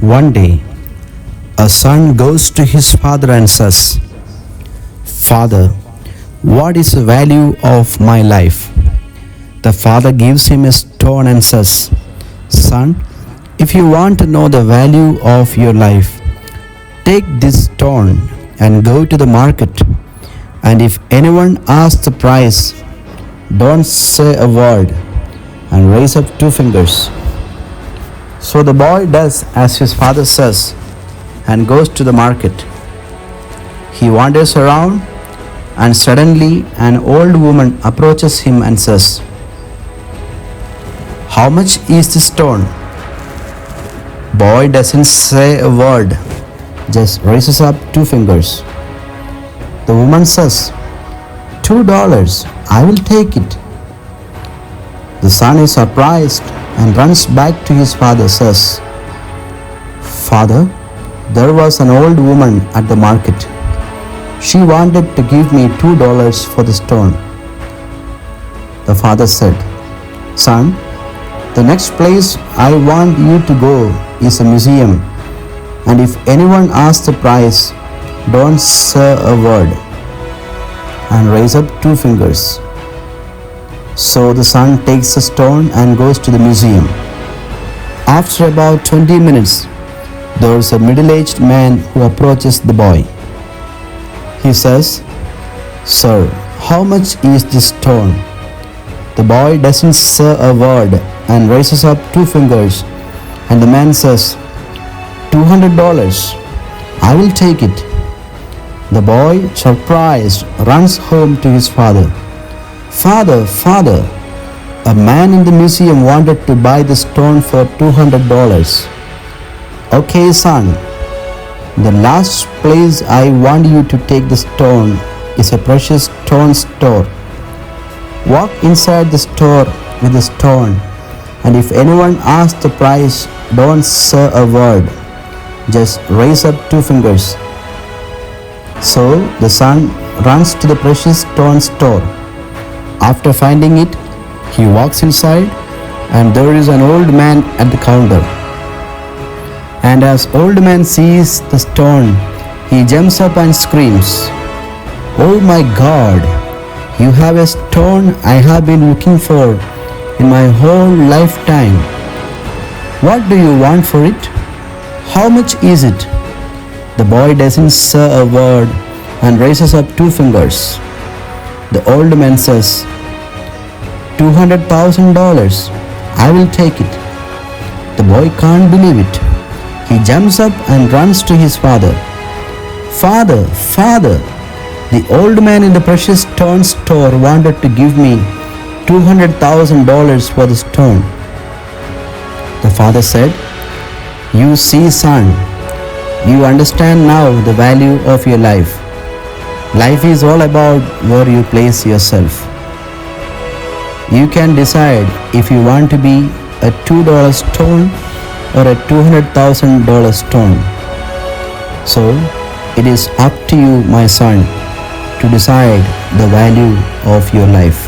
One day, a son goes to his father and says, "Father, what is the value of my life?" The father gives him a stone and says, "Son, if you want to know the value of your life, take this stone and go to the market. And if anyone asks the price, don't say a word and raise up two fingers." So the boy does as his father says and goes to the market. He wanders around, and suddenly an old woman approaches him and says, "How much is this stone?" Boy doesn't say a word, just raises up two fingers. The woman says, $2, I will take it." The son is surprised and runs back to his father, says, "Father, there was an old woman at the market. She wanted to give me $2 for the stone." The father said, "Son, the next place I want you to go is a museum, and if anyone asks the price, don't say a word and raise up two fingers." So the son takes the stone and goes to the museum. After about 20 minutes, there is a middle-aged man who approaches the boy. He says, "Sir, how much is this stone?" The boy doesn't say a word and raises up two fingers, and the man says, $200, I will take it." The boy, surprised, runs home to his father. "Father, father, a man in the museum wanted to buy the stone for $200. "Okay, son, the last place I want you to take the stone is a precious stone store. Walk inside the store with the stone, and if anyone asks the price, don't say a word, just raise up two fingers." So the son runs to the precious stone store. After finding it, he walks inside, and there is an old man at the counter. And as old man sees the stone, he jumps up and screams, "Oh my God, you have a stone I have been looking for in my whole lifetime. What do you want for it? How much is it?" The boy doesn't say a word and raises up two fingers. The old man says, $200,000, I will take it. The boy can't believe it. He jumps up and runs to his father. "Father, father, the old man in the precious stone store wanted to give me $200,000 for the stone." The father said, "You see, son, you understand now the value of your life. Life is all about where you place yourself. You can decide if you want to be a $2 stone or a $200,000 stone. So it is up to you, my son, to decide the value of your life."